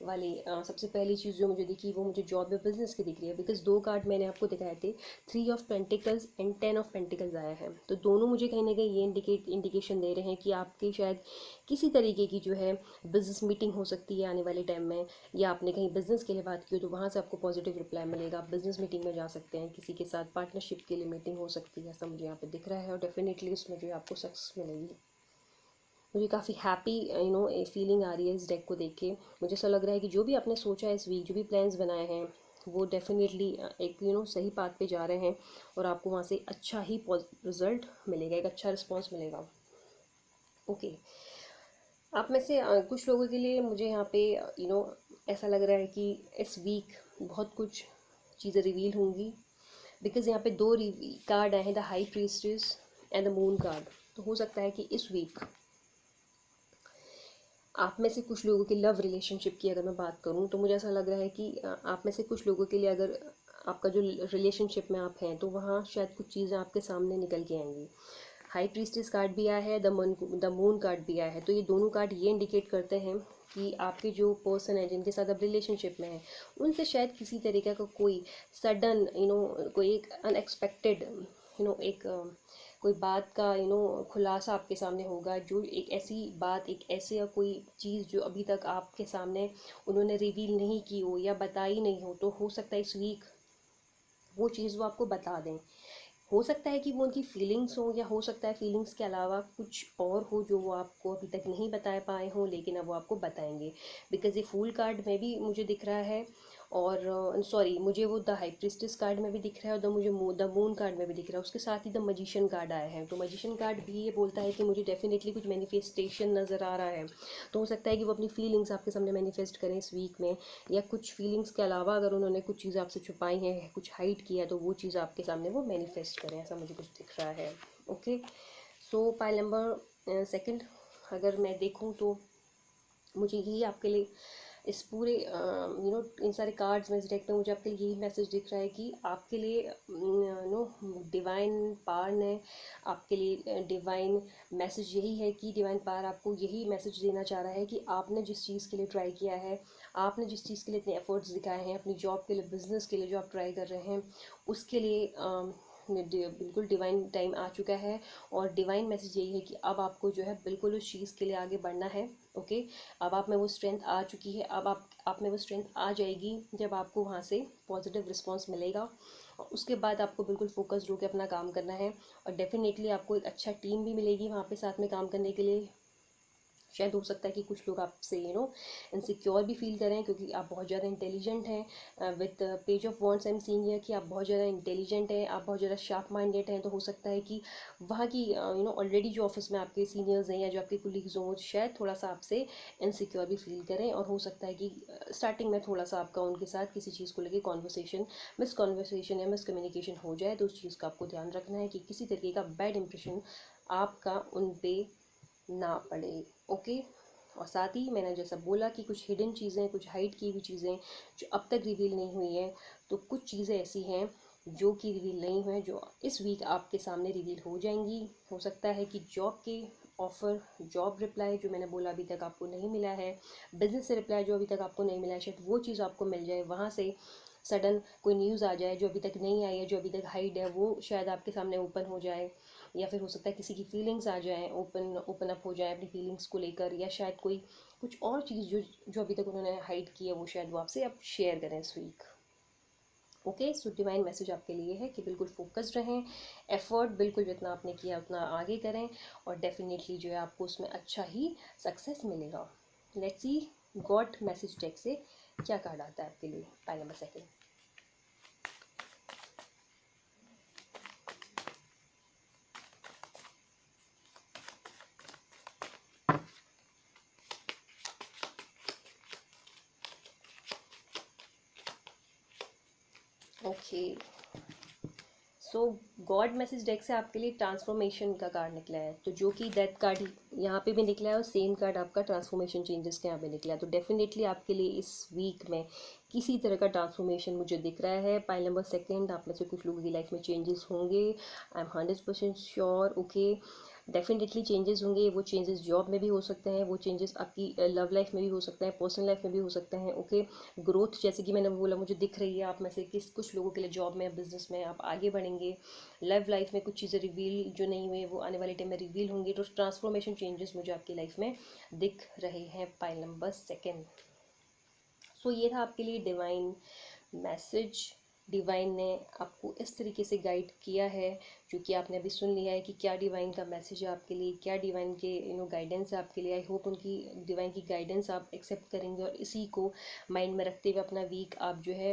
वाली सबसे पहली चीज़ जो मुझे दिखी वो मुझे जॉब या बिजनेस की दिख रही है, बिकॉज दो कार्ड मैंने आपको दिखाए थे, 3 of pentacles and 10 of pentacles आया है। तो दोनों मुझे कहीं ना कहीं ये इंडिकेशन दे रहे हैं कि आपके शायद किसी तरीके की जो है बिजनेस मीटिंग हो सकती है आने वाले टाइम में, या आपने कहीं बिजनेस के लिए बात की हो तो वहाँ से आपको पॉजिटिव रिप्लाई मिलेगा। आप बिजनेस मीटिंग में जा सकते हैं, किसी के साथ पार्टनरशिप के लिए मीटिंग हो सकती है, ऐसा मुझे यहाँ पे दिख रहा है। और डेफिनेटली उसमें जो है आपको सक्सेस मिलेगी। मुझे काफ़ी हैप्पी फीलिंग आ रही है इस डेक को देख के। मुझे ऐसा लग रहा है कि जो भी आपने सोचा है इस वीक, जो भी प्लान्स बनाए हैं, वो डेफिनेटली एक सही पाथ पे जा रहे हैं, और आपको वहाँ से अच्छा ही रिजल्ट मिलेगा, एक अच्छा रिस्पॉन्स मिलेगा। ओके, आप में से कुछ लोगों के लिए मुझे यहाँ पे ऐसा लग रहा है कि इस वीक बहुत कुछ चीज़ें रिवील होंगी, बिकॉज यहाँ पे दो कार्ड आए हैं, the high priestess and the moon card. तो हो सकता है कि इस वीक आप में से कुछ लोगों के लव रिलेशनशिप की अगर मैं बात करूं, तो मुझे ऐसा लग रहा है कि आप में से कुछ लोगों के लिए अगर आपका जो रिलेशनशिप में आप हैं, तो वहाँ शायद कुछ चीज़ें आपके सामने निकल के आएंगी। हाई प्रीस्टेस कार्ड भी आया है, द मून कार्ड भी आया है। तो ये दोनों कार्ड ये इंडिकेट करते हैं कि आपके जो पर्सन है जिनके साथ आप रिलेशनशिप में हैं, उनसे शायद किसी तरीके का कोई सडन कोई एक अनएक्सपेक्टेड एक कोई बात का खुलासा आपके सामने होगा, जो एक ऐसी बात, एक ऐसे या कोई चीज़ जो अभी तक आपके सामने उन्होंने रिवील नहीं की हो या बताई नहीं हो, तो हो सकता है इस वीक वो चीज़ वो आपको बता दें। हो सकता है कि वो उनकी फीलिंग्स हो, या हो सकता है फीलिंग्स के अलावा कुछ और हो जो वो आपको अभी तक नहीं बता पाए हों, लेकिन अब वो आपको बताएंगे। बिकॉज ये फूल कार्ड में भी मुझे दिख रहा है, और सॉरी, मुझे वो द हाई प्रिस्टेस कार्ड में भी दिख रहा है, और द मून कार्ड में भी दिख रहा है। उसके साथ ही द मजिशियन कार्ड आया है। तो मजिशियन कार्ड भी ये बोलता है कि मुझे डेफिनेटली कुछ मैनिफेस्टेशन नज़र आ रहा है। तो हो सकता है कि वो अपनी फीलिंग्स आपके सामने मैनिफेस्ट करें इस वीक में, या कुछ फीलिंग्स के अलावा अगर उन्होंने कुछ चीज़ें आपसे छुपाई हैं, कुछ हाइड किया है, तो वो चीज़ आपके सामने वो मैनिफेस्ट करें, ऐसा मुझे कुछ दिख रहा है। ओके, सो पाइल नंबर सेकंड अगर मैं देखूं, तो मुझे यही आपके लिए इस पूरे इन सारे कार्ड्स में, इस डेक में मुझे आपके लिए यही मैसेज दिख रहा है कि आपके लिए डिवाइन पावर ने आपके लिए डिवाइन मैसेज यही है कि डिवाइन पावर आपको यही मैसेज देना चाह रहा है कि आपने जिस चीज़ के लिए ट्राई किया है, आपने जिस चीज़ के लिए इतने एफर्ट्स दिखाए हैं अपनी जॉब के लिए, बिजनेस के लिए जो आप ट्राई कर रहे हैं, उसके लिए बिल्कुल डिवाइन टाइम आ चुका है। और डिवाइन मैसेज यही है कि अब आपको जो है बिल्कुल उस चीज़ के लिए आगे बढ़ना है। ओके, अब आप में वो स्ट्रेंथ आ चुकी है, अब आप में वो स्ट्रेंथ आ जाएगी जब आपको वहाँ से पॉजिटिव रिस्पांस मिलेगा, और उसके बाद आपको बिल्कुल फोकस्ड होकर अपना काम करना है। और डेफिनेटली आपको एक अच्छा टीम भी मिलेगी वहाँ पे साथ में काम करने के लिए। शायद हो सकता है कि कुछ लोग आपसे इनसिक्योर भी फील करें, क्योंकि आप बहुत ज़्यादा इंटेलिजेंट हैं। With page of wands I am seeing here कि आप बहुत ज़्यादा इंटेलिजेंट हैं, आप बहुत ज़्यादा शार्प माइंडेड हैं। तो हो सकता है कि वहाँ की ऑलरेडी जो ऑफिस में आपके सीनियर्स हैं या जो आपके कुलीग्स हों, शायद थोड़ा सा आपसे इनसिक्योर भी फील करें। और हो सकता है कि स्टार्टिंग में थोड़ा सा आपका उनके साथ किसी चीज़ को लेकर मिसकॉन्वर्सेशन या मिसकम्युनिकेशन हो जाए, तो उस चीज़ का आपको ध्यान रखना है कि किसी तरीके का बैड इंप्रेशन आपका उन पे ना पड़े। ओके, और साथ ही मैंने जैसा बोला कि कुछ हिडन चीज़ें, कुछ हाइड की हुई चीज़ें जो अब तक रिवील नहीं हुई हैं, तो कुछ चीज़ें ऐसी हैं जो कि रिवील नहीं हुए, जो इस वीक आपके सामने रिवील हो जाएंगी। हो सकता है कि जॉब के ऑफ़र, जॉब रिप्लाई जो मैंने बोला अभी तक आपको नहीं मिला है, बिजनेस से रिप्लाई जो अभी तक आपको नहीं मिला है, शायद वो चीज़ आपको मिल जाए। वहाँ से सडन कोई न्यूज़ आ जाए जो अभी तक नहीं आई है, जो अभी तक हाइड है, वो शायद आपके सामने ओपन हो जाए। या फिर हो सकता है किसी की फीलिंग्स आ जाएँ, ओपन अप हो जाए अपनी फीलिंग्स को लेकर, या शायद कोई कुछ और चीज़ जो जो अभी तक उन्होंने हाइड की है, वो शायद वो आपसे अब शेयर करें इस week. Okay, so divine message आपके लिए है कि बिल्कुल फोकस्ड रहें, एफर्ट बिल्कुल जितना आपने किया उतना आगे करें, और डेफिनेटली जो है आपको उसमें अच्छा ही सक्सेस मिलेगा। Let's see God message deck से क्या कार्ड आता है आपके लिए पाइल नंबर सेकेंड। ओके, सो गॉड मैसेज डेक से आपके लिए ट्रांसफॉर्मेशन का कार्ड निकला है, तो जो कि डेथ कार्ड यहाँ पे भी निकला है और सेम कार्ड आपका ट्रांसफॉर्मेशन चेंजेस के यहाँ पे निकला है। तो डेफिनेटली आपके लिए इस वीक में किसी तरह का ट्रांसफॉर्मेशन मुझे दिख रहा है। पाइल नंबर सेकंड, आप में से कुछ लोगों की लाइफ में चेंजेस होंगे, I am 100% sure. Okay, definitely changes होंगे, वो चेंजेस जॉब में भी हो सकते हैं, वो चेंजेस आपकी लव लाइफ में भी हो सकते हैं, पर्सनल लाइफ में भी हो सकते हैं। ओके, ग्रोथ जैसे कि मैंने बोला मुझे दिख रही है आप में से कुछ लोगों के लिए जॉब में, बिजनेस में आप आगे बढ़ेंगे। लव लाइफ में कुछ चीज़ें रिवील जो नहीं हुई वो आने वाले टाइम में रिवील होंगी। तो ट्रांसफॉर्मेशन चेंजेस मुझे आपकी लाइफ में दिख रहे हैं पाइल नंबर सेकेंड। सो ये था आपके लिए डिवाइन मैसेज। डिवाइन ने आपको इस तरीके से गाइड किया है, जो कि आपने अभी सुन लिया है कि क्या डिवाइन का मैसेज है आपके लिए, क्या डिवाइन के गाइडेंस है आपके लिए। आई होप उनकी डिवाइन की गाइडेंस आप एक्सेप्ट करेंगे और इसी को माइंड में रखते हुए अपना वीक आप जो है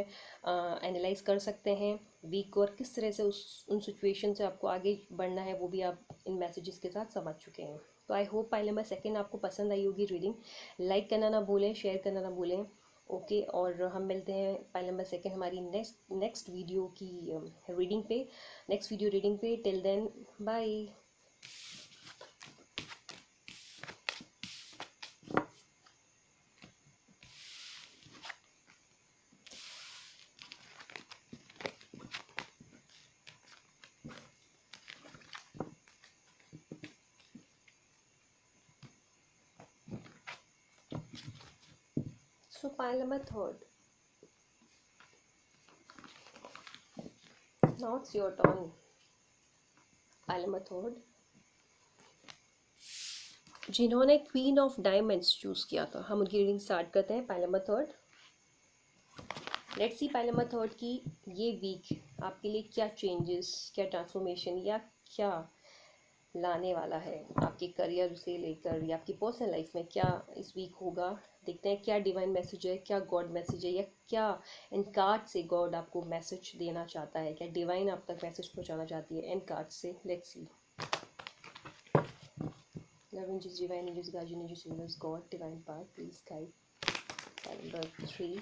एनालाइज कर सकते हैं वीक को, और किस तरह से उन सिचुएशन से आपको आगे बढ़ना है वो भी आप इन मैसेजेस के साथ समझ चुके हैं। तो I hope pile number second आपको पसंद आई होगी रीडिंग। लाइक करना ना भूलें, शेयर करना ना भूलें। ओके, और हम मिलते हैं पाइल नंबर सेकेंड हमारी नेक्स्ट वीडियो की रीडिंग पे, नेक्स्ट वीडियो रीडिंग पे। Till then bye. So pile number third, now it's your turn. Pile number third, जिन्होंने क्वीन ऑफ डायमंड्स चूज़ किया था, हम उनकी रीडिंग स्टार्ट करते हैं। Pile number third, let's see pile number third की ये वीक आपके लिए क्या चेंजेस, क्या ट्रांसफॉर्मेशन या क्या लाने वाला है आपके करियर से लेकर या आपकी पर्सनल लाइफ में क्या इस वीक होगा। देखते हैं क्या डिवाइन मैसेज है, क्या गॉड मैसेज है, या क्या इन कार्ड से गॉड आपको मैसेज देना चाहता है, क्या डिवाइन आप तक मैसेज पहुंचाना चाहती है इन कार्ड से। Let's see. Love angels, divine angels, guardian angels, universe, God, divine power, please guide. Number 3,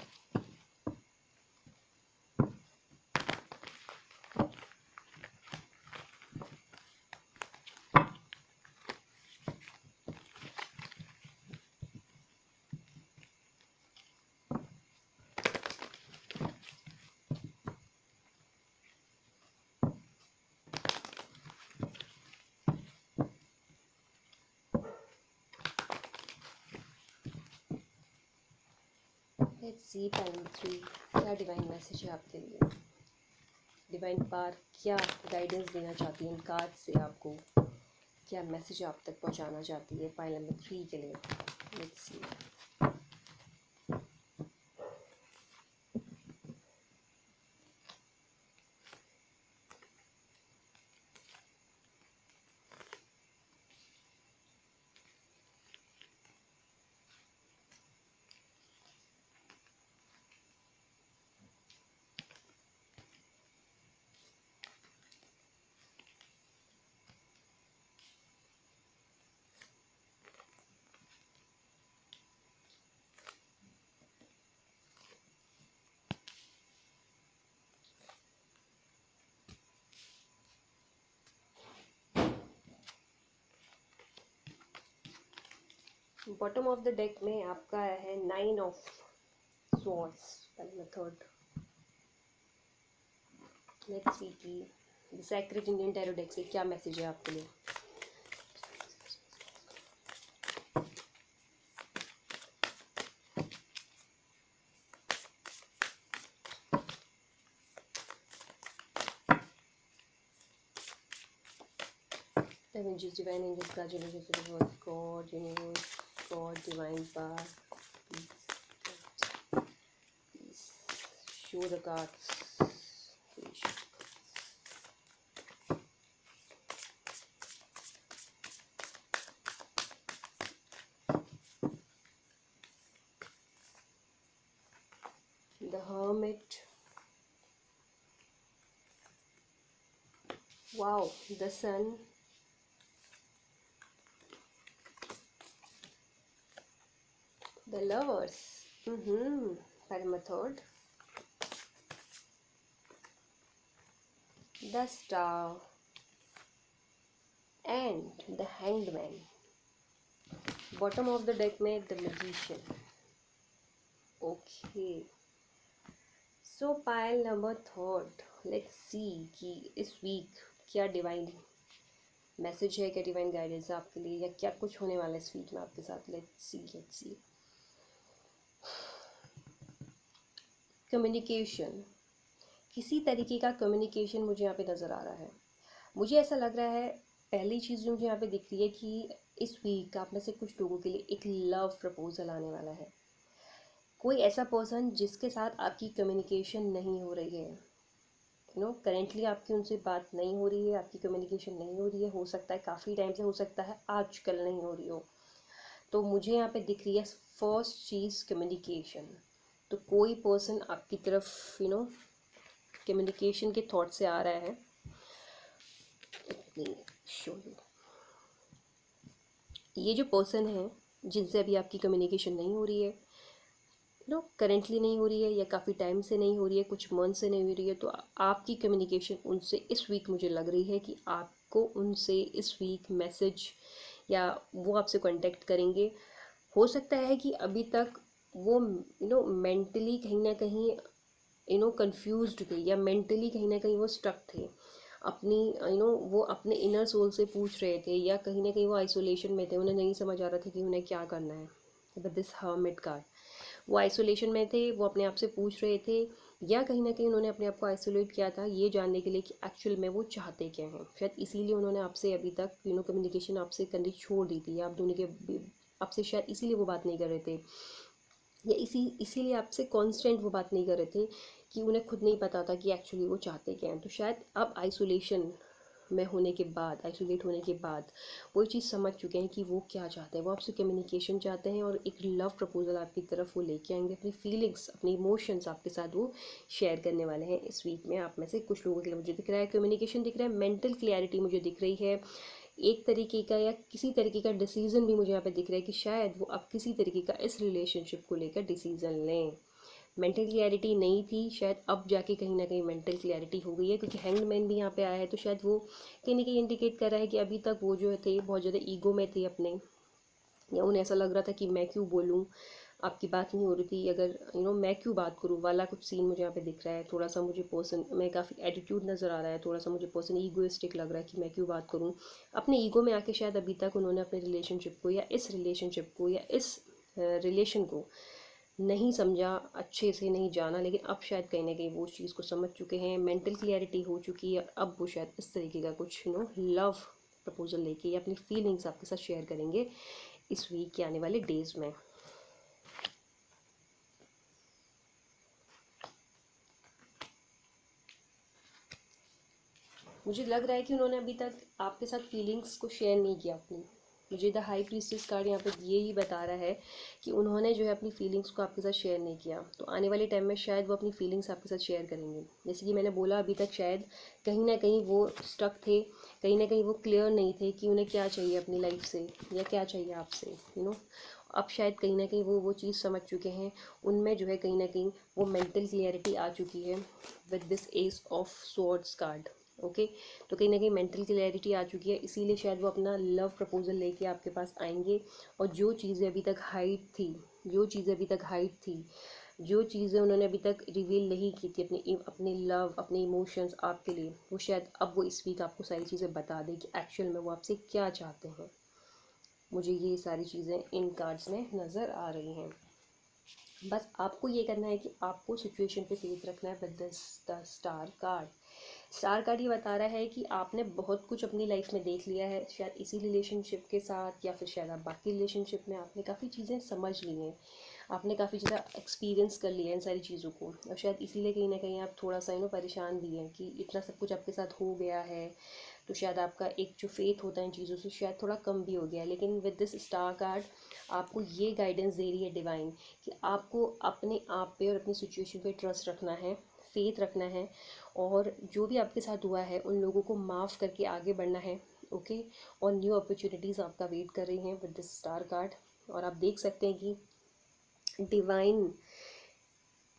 let's see pile number 3 क्या डिवाइन मैसेज है आपके लिए। डिवाइन पावर क्या गाइडेंस देना चाहती है इन कार्ड से आपको, क्या मैसेज आप तक पहुंचाना चाहती है पाइल नंबर 3 के लिए। Let's see. Bottom of the deck में आपका है 9 ऑफ स्वॉर्ड्स, पहले मेथड। लेट्स सी कि the secret Indian tarot deck से क्या मैसेज है आपके लिए। Avengers, divine angels, guardian angels, universe, God, universe, God, divine power. Please, please show the cards. the Hermit. Wow, the Sun. The Lovers. Paramethod. The Star. And the Hanged Man. Bottom of the deck में the Magician. Okay. So pile number third. Let's see कि इस week क्या divine message है, क्या divine guidance है आपके लिए, या क्या कुछ होने वाला है इस वीक में आपके साथ. Let's see. कम्युनिकेशन. किसी तरीके का कम्युनिकेशन मुझे यहाँ पे नज़र आ रहा है. मुझे ऐसा लग रहा है, पहली चीज़ जो मुझे यहाँ पे दिख रही है कि इस वीक आप में से कुछ लोगों के लिए एक लव प्रपोजल आने वाला है. कोई ऐसा पर्सन जिसके साथ आपकी कम्युनिकेशन नहीं हो रही है, करेंटली आपकी उनसे बात नहीं हो रही है, आपकी कम्युनिकेशन नहीं हो रही है. हो सकता है काफ़ी टाइम से, हो सकता है आजकल नहीं हो रही हो. तो मुझे यहाँ पे दिख रही है फर्स्ट चीज़ कम्युनिकेशन. तो कोई पर्सन आपकी तरफ कम्युनिकेशन के थॉट से आ रहा है. Show you. ये जो पर्सन है जिनसे अभी आपकी कम्युनिकेशन नहीं हो रही है, करेंटली नहीं हो रही है, या काफ़ी टाइम से नहीं हो रही है, कुछ मंथ से नहीं हो रही है, तो आपकी कम्युनिकेशन उनसे इस वीक मुझे लग रही है कि आपको उनसे इस वीक मैसेज या वो आपसे कांटेक्ट करेंगे. हो सकता है कि अभी तक वो मेंटली कहीं ना कहीं कंफ्यूज्ड थे, या मेंटली कहीं ना कहीं वो स्टक थे अपनी वो अपने इनर सोल से पूछ रहे थे, या कहीं ना कहीं वो आइसोलेशन में थे, उन्हें नहीं समझ आ रहा था कि उन्हें क्या करना है. बट दिस हर्मिट कार्ड, वो आइसोलेशन में थे, वो अपने आप से पूछ रहे थे, या कहीं ना कहीं उन्होंने अपने आप को आइसोलेट किया था ये जानने के लिए कि एक्चुअल में वो चाहते क्या हैं. शायद इसीलिए उन्होंने आपसे अभी तक कम्युनिकेशन आपसे करनी छोड़ दी थी, या आप दोनों के आपसे शायद इसीलिए वो बात नहीं कर रहे थे, या इसीलिए आपसे कांस्टेंट वो बात नहीं कर रहे थे कि उन्हें खुद नहीं पता था कि एक्चुअली वो चाहते क्या हैं. तो शायद अब आइसोलेशन में होने के बाद, आइसोलेट होने के बाद वो चीज़ समझ चुके हैं कि वो क्या चाहते हैं. वो आपसे कम्युनिकेशन चाहते हैं और एक लव प्रपोजल आपकी तरफ वो लेके आएंगे. अपनी फीलिंग्स, अपने इमोशंस आपके साथ वो शेयर करने वाले हैं इस वीक में. आप में से कुछ लोगों के लिए मुझे दिख रहा है कम्युनिकेशन दिख रहा है. मेंटल क्लैरिटी मुझे दिख रही है. एक तरीके का या किसी तरीके का डिसीज़न भी मुझे यहाँ पे दिख रहा है कि शायद वो अब किसी तरीके का इस रिलेशनशिप को लेकर डिसीज़न लें. मेंटल क्लैरिटी नहीं थी, शायद अब जाके कहीं ना कहीं मेंटल क्लैरिटी हो गई है, क्योंकि हैंग्ड मैन भी यहाँ पे आया है. तो शायद वो कहीं ना कहीं इंडिकेट कर रहा है कि अभी तक वो जो थे बहुत ज़्यादा ईगो में थे अपने, या उन्हें ऐसा लग रहा था कि मैं क्यों बोलूँ, आपकी बात नहीं हो रही थी, अगर मैं क्यों बात करूँ वाला कुछ सीन मुझे यहाँ पे दिख रहा है. थोड़ा सा मुझे पर्सन में काफ़ी एटीट्यूड नज़र आ रहा है, थोड़ा सा मुझे पर्सन ईगोइस्टिक लग रहा है कि मैं क्यों बात करूँ. अपने ईगो में आके शायद अभी तक उन्होंने अपने रिलेशनशिप को या इस रिलेशन को नहीं समझा, अच्छे से नहीं जाना, लेकिन अब शायद कहीं ना कहीं वो उस चीज़ को समझ चुके हैं. मेंटल क्लियरिटी हो चुकी है. अब वो शायद इस तरीके का कुछ लव प्रपोजल लेके या अपनी फीलिंग्स आपके साथ शेयर करेंगे इस वीक के आने वाले डेज में. मुझे लग रहा है कि उन्होंने अभी तक आपके साथ फीलिंग्स को शेयर नहीं किया अपनी. मुझे द हाई प्रीस्टेस कार्ड यहाँ पे ये ही बता रहा है कि उन्होंने जो है अपनी फीलिंग्स को आपके साथ शेयर नहीं किया. तो आने वाले टाइम में शायद वो अपनी फीलिंग्स आपके साथ शेयर करेंगे. जैसे कि मैंने बोला, अभी तक शायद कहीं ना कहीं वो स्टक थे, कहीं ना कहीं वो क्लियर नहीं थे कि उन्हें क्या चाहिए अपनी लाइफ से, या क्या चाहिए आपसे. अब शायद कहीं ना कहीं वो चीज़ समझ चुके हैं. उनमें जो है कहीं ना कहीं वो मेंटल क्लियरिटी आ चुकी है with this S of swords card. Okay, तो कहीं ना कहीं मेंटल क्लैरिटी आ चुकी है, इसीलिए शायद वो अपना लव प्रपोजल लेके आपके पास आएंगे. और जो चीज़ें अभी तक हाइड थी, जो चीज़ें उन्होंने अभी तक रिवील नहीं की थी अपने लव, अपने इमोशंस आपके लिए, वो शायद अब वो इस वीक आपको सारी चीज़ें बता दें कि एक्चुअल में वो आपसे क्या चाहते हैं. मुझे ये सारी चीज़ें इन कार्ड्स में नज़र आ रही हैं. बस आपको ये करना है कि आपको सिचुएशन पे फेथ रखना है with the star card. Star card ये बता रहा है कि आपने बहुत कुछ अपनी लाइफ में देख लिया है, शायद इसी रिलेशनशिप के साथ, या फिर शायद आप बाकी रिलेशनशिप में आपने काफ़ी चीज़ें समझ ली हैं, आपने काफ़ी ज़्यादा एक्सपीरियंस कर लिया है इन सारी चीज़ों को. और शायद इसीलिए कहीं ना कहीं आप थोड़ा सा परेशान भी हैं कि इतना सब कुछ आपके साथ हो गया है. तो तो शायद आपका एक जो फेथ होता है इन चीज़ों से शायद थोड़ा कम भी हो गया है। लेकिन विद दिस स्टार कार्ड आपको ये गाइडेंस दे रही है डिवाइन कि आपको अपने आप पे और अपनी सिचुएशन पे ट्रस्ट रखना है, फेथ रखना है, और जो भी आपके साथ हुआ है उन लोगों को माफ़ करके आगे बढ़ना है। ओके, और न्यू अपॉर्चुनिटीज़ आपका वेट कर रही हैं विद दिस स्टार कार्ड। और आप देख सकते हैं कि डिवाइन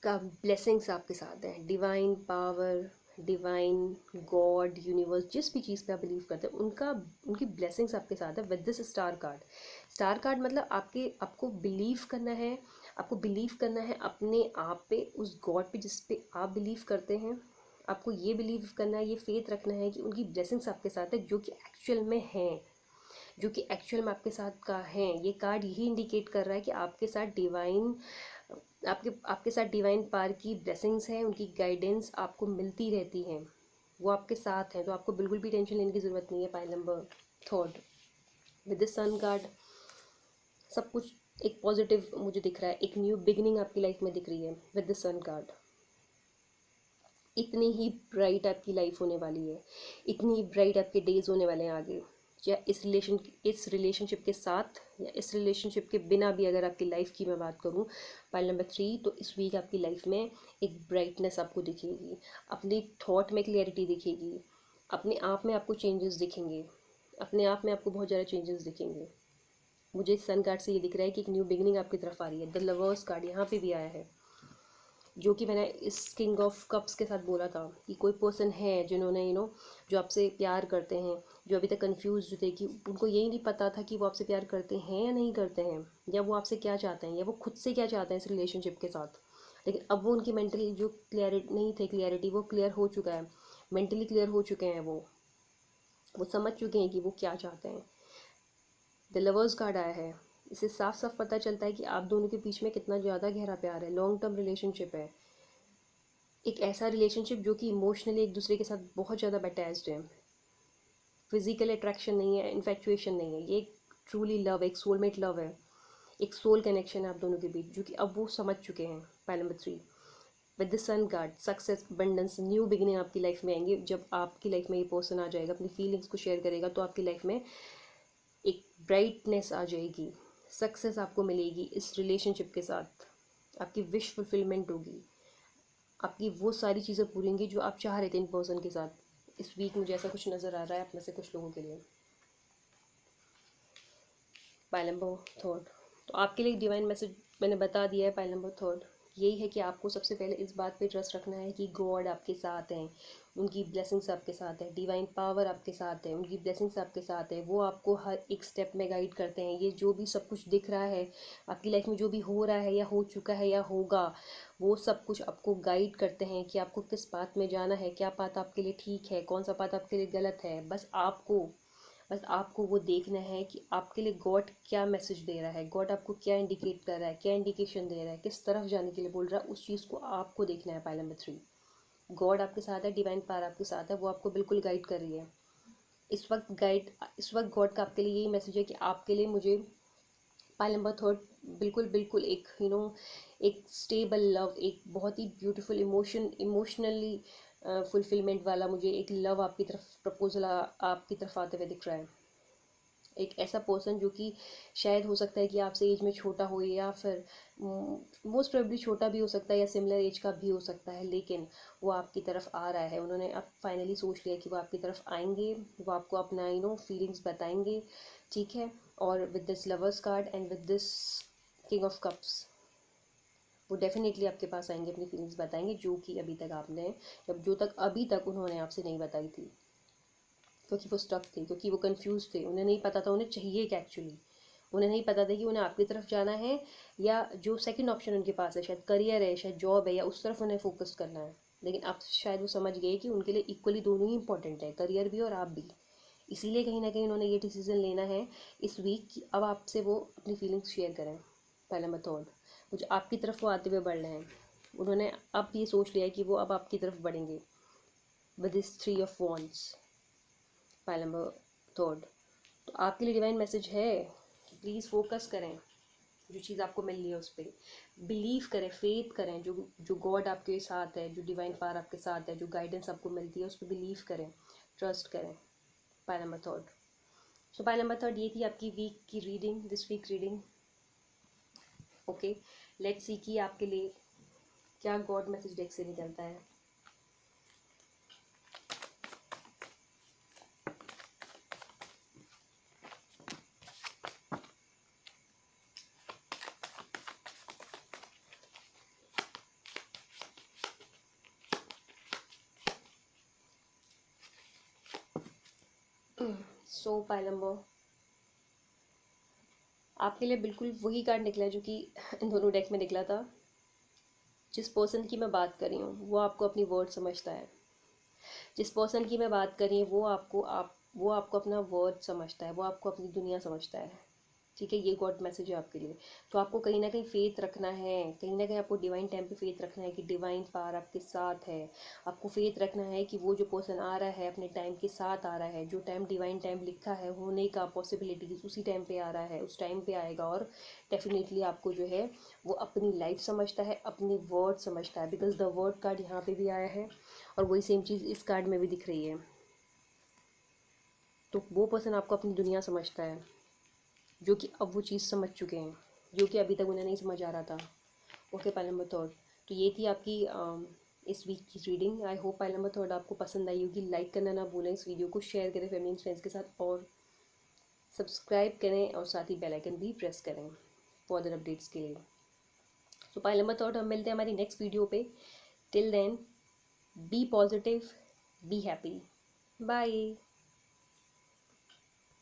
का ब्लेसिंग्स आपके साथ है, divine power, divine God, universe, जिस भी चीज़ पे आप बिलीव करते हैं उनकी ब्लेसिंग्स आपके साथ है with this star card. Star card मतलब आपको बिलीव करना है, आपको बिलीव करना है अपने आप पे, उस गॉड पे जिस पे आप बिलीव करते हैं। आपको ये बिलीव करना है, ये फेथ रखना है कि उनकी ब्लेसिंग्स आपके साथ है, जो कि एक्चुअल में हैं, जो कि एक्चुअल में आपके साथ का है। ये कार्ड यही इंडिकेट कर रहा है कि आपके साथ डिवाइन पावर की ब्लेसिंग्स हैं, उनकी गाइडेंस आपको मिलती रहती हैं, वो आपके साथ हैं। तो आपको बिल्कुल भी टेंशन लेने की ज़रूरत नहीं है। Pile number third with the sun card सब कुछ एक पॉजिटिव मुझे दिख रहा है, एक न्यू बिगनिंग आपकी लाइफ में दिख रही है विद द सन कार्ड। इतनी ही ब्राइट आपकी लाइफ होने वाली है, इतनी ही ब्राइट आपके डेज होने वाले हैं आगे। या इस रिलेशनशिप के साथ या इस रिलेशनशिप के बिना भी अगर आपकी लाइफ की मैं बात करूँ, पाइल नंबर 3, तो इस वीक आपकी लाइफ में एक ब्राइटनेस आपको दिखेगी, अपने थॉट में क्लियरिटी दिखेगी, अपने आप में आपको चेंजेस दिखेंगे, अपने आप में आपको बहुत ज़्यादा चेंजेस दिखेंगे। मुझे इस सन कार्ड से ये दिख रहा है कि एक न्यू बिगनिंग आपकी तरफ आ रही है। द लवर्स कार्ड यहाँ पे भी आया है, जो कि मैंने इस किंग ऑफ कप्स के साथ बोला था कि कोई पर्सन है जिन्होंने जो आपसे प्यार करते हैं, जो अभी तक कंफ्यूज थे कि उनको यही नहीं पता था कि वो आपसे प्यार करते हैं या नहीं करते हैं, या वो आपसे क्या चाहते हैं, या वो खुद से क्या चाहते हैं इस रिलेशनशिप के साथ। लेकिन अब वो उनकी मेंटली जो क्लियरिटी नहीं थे, क्लियरिटी वो क्लियर हो चुका है, मेंटली क्लियर हो चुके हैं, वो समझ चुके हैं कि वो क्या चाहते हैं। द लवर्स कार्ड आया है, इससे साफ साफ पता चलता है कि आप दोनों के बीच में कितना ज़्यादा गहरा प्यार है, लॉन्ग टर्म रिलेशनशिप है, एक ऐसा रिलेशनशिप जो कि इमोशनली एक दूसरे के साथ बहुत ज़्यादा अटैच्ड है। फिजिकल अट्रैक्शन नहीं है, इन्फेक्चुएशन नहीं है, ये एक ट्रूली लव, एक सोलमेट लव है, एक सोल कनेक्शन है आप दोनों के बीच, जो कि अब वो समझ चुके हैं। Pile number 3 with the sun card success, abundance, new beginning आपकी लाइफ में आएंगे। जब आपकी लाइफ में ये पर्सन आ जाएगा, अपनी फीलिंग्स को शेयर करेगा, तो आपकी लाइफ में एक ब्राइटनेस आ जाएगी, सक्सेस आपको मिलेगी इस रिलेशनशिप के साथ, आपकी विश फुलफिलमेंट होगी, आपकी वो सारी चीज़ें पूरी होंगी जो आप चाह रहे थे इन पर्सन के साथ। इस वीक मुझे ऐसा कुछ नज़र आ रहा है आप में से कुछ लोगों के लिए। पाइल नंबर थर्ड, तो आपके लिए डिवाइन मैसेज मैंने बता दिया है। पाइल नंबर थर्ड यही है कि आपको सबसे पहले इस बात पे ट्रस्ट रखना है कि गॉड आपके साथ हैं, उनकी ब्लेसिंग्स आपके साथ है, डिवाइन पावर आपके साथ है, उनकी ब्लेसिंग्स आपके साथ है, वो आपको हर एक स्टेप में गाइड करते हैं। ये जो भी सब कुछ दिख रहा है आपकी लाइफ में, जो भी हो रहा है या हो चुका है या होगा, वो सब कुछ आपको गाइड करते हैं कि आपको किस पाथ में जाना है, क्या पाथ आपके लिए ठीक है, कौन सा पाथ आपके लिए गलत है। बस आपको वो देखना है कि आपके लिए गॉड क्या मैसेज दे रहा है, गॉड आपको क्या इंडिकेट कर रहा है, क्या इंडिकेशन दे रहा है, किस तरफ जाने के लिए बोल रहा है, उस चीज़ को आपको देखना है। पाइल नंबर 3 गॉड आपके साथ है, डिवाइन पावर आपके साथ है, वो आपको बिल्कुल गाइड कर रही है इस वक्त गॉड का आपके लिए यही मैसेज है कि आपके लिए मुझे पाइल नंबर थर्ड बिल्कुल बिल्कुल एक एक स्टेबल लव, एक बहुत ही ब्यूटीफुल इमोशनली फुलफिलमेंट वाला मुझे एक लव आपकी तरफ प्रपोजल आपकी तरफ आते हुए दिख रहा है। एक ऐसा पर्सन जो कि शायद हो सकता है कि आपसे एज में छोटा हो, या फिर मोस्ट प्रोबेबली छोटा भी हो सकता है या सिमिलर एज का भी हो सकता है, लेकिन वो आपकी तरफ आ रहा है। उन्होंने अब फाइनली सोच लिया कि वो आपकी तरफ आएंगे, वो आपको अपना फीलिंग्स बताएंगे, ठीक है। और with this lovers card and with this king of cups, वो डेफिनेटली आपके पास आएंगे, अपनी फीलिंग्स बताएंगे, जो कि अभी तक उन्होंने आपसे नहीं बताई थी, क्योंकि वो स्टक थे, क्योंकि वो कंफ्यूज थे, उन्हें नहीं पता था उन्हें चाहिए क्या एक्चुअली। उन्हें नहीं पता था कि उन्हें आपकी तरफ जाना है, या जो सेकंड ऑप्शन उनके पास है, शायद करियर है, शायद जॉब है, या उस तरफ उन्हें फोकस करना है। लेकिन अब शायद वो समझ गए कि उनके लिए इक्वली दोनों ही इंपॉर्टेंट है, करियर भी और आप भी। इसीलिए कहीं ना कहीं उन्होंने ये डिसीजन लेना है इस वीक कि अब आपसे वो अपनी फीलिंग्स शेयर करें। पहला मेथड, मुझे आपकी तरफ वो आते हुए बढ़ रहे हैं, उन्होंने अब ये सोच लिया है कि वो अब आपकी तरफ बढ़ेंगे with this 3 of wands. File number third, तो आपके लिए डिवाइन मैसेज है कि प्लीज़ फोकस करें, जो चीज़ आपको मिल रही है उस पर बिलीव करें, फेथ करें, जो गॉड आपके साथ है, जो डिवाइन पावर आपके साथ है, जो गाइडेंस आपको मिलती है उस पर बिलीव करें, ट्रस्ट करें। Pile number third. So pile number third, ये थी आपकी वीक की reading, this week reading. Okay, let's see कि आपके लिए क्या गॉड मैसेज डेक से निकलता है। सो पाइल नंबर, आपके लिए बिल्कुल वही कार्ड निकला है जो कि इन दोनों डेक में निकला था। जिस पर्सन की मैं बात कर रही हूँ वो आपको अपनी वर्ड समझता है। जिस पर्सन की मैं बात कर रही हूँ वो आपको अपना वर्ड समझता है, वो आपको अपनी दुनिया समझता है। ठीक है, ये गॉड मैसेज है आपके लिए। तो आपको कहीं ना कहीं फेथ रखना है, कहीं ना कहीं आपको डिवाइन टाइम पे फेथ रखना है कि डिवाइन पावर आपके साथ है। आपको फेथ रखना है कि वो जो पर्सन आ रहा है अपने टाइम के साथ आ रहा है। जो टाइम डिवाइन टाइम लिखा है होने का, पॉसिबिलिटीज उसी टाइम पे आ रहा है, उस टाइम पे आएगा। और डेफिनेटली आपको जो है वो अपनी लाइफ समझता है, अपनी वर्ड समझता है। बिकॉज द वर्ड कार्ड यहाँ पे भी आया है और वही सेम चीज़ इस कार्ड में भी दिख रही है। तो वो पर्सन आपको अपनी दुनिया समझता है, जो कि अब वो चीज़ समझ चुके हैं, जो कि अभी तक उन्हें नहीं समझ आ रहा था। ओके, पाइल नंबर थर्ड, तो ये थी आपकी इस वीक की reading. I hope pile number third आपको पसंद आई होगी। लाइक करना ना भूलें, इस वीडियो को शेयर करें फैमिली एंड फ्रेंड्स के साथ, और सब्सक्राइब करें और साथ ही बेल आइकन भी प्रेस करें फर्दर अपडेट्स के लिए। तो पाइल नंबर थर्ड, हम मिलते हैं हमारी नेक्स्ट वीडियो पे। Till then, be positive, be happy, bye.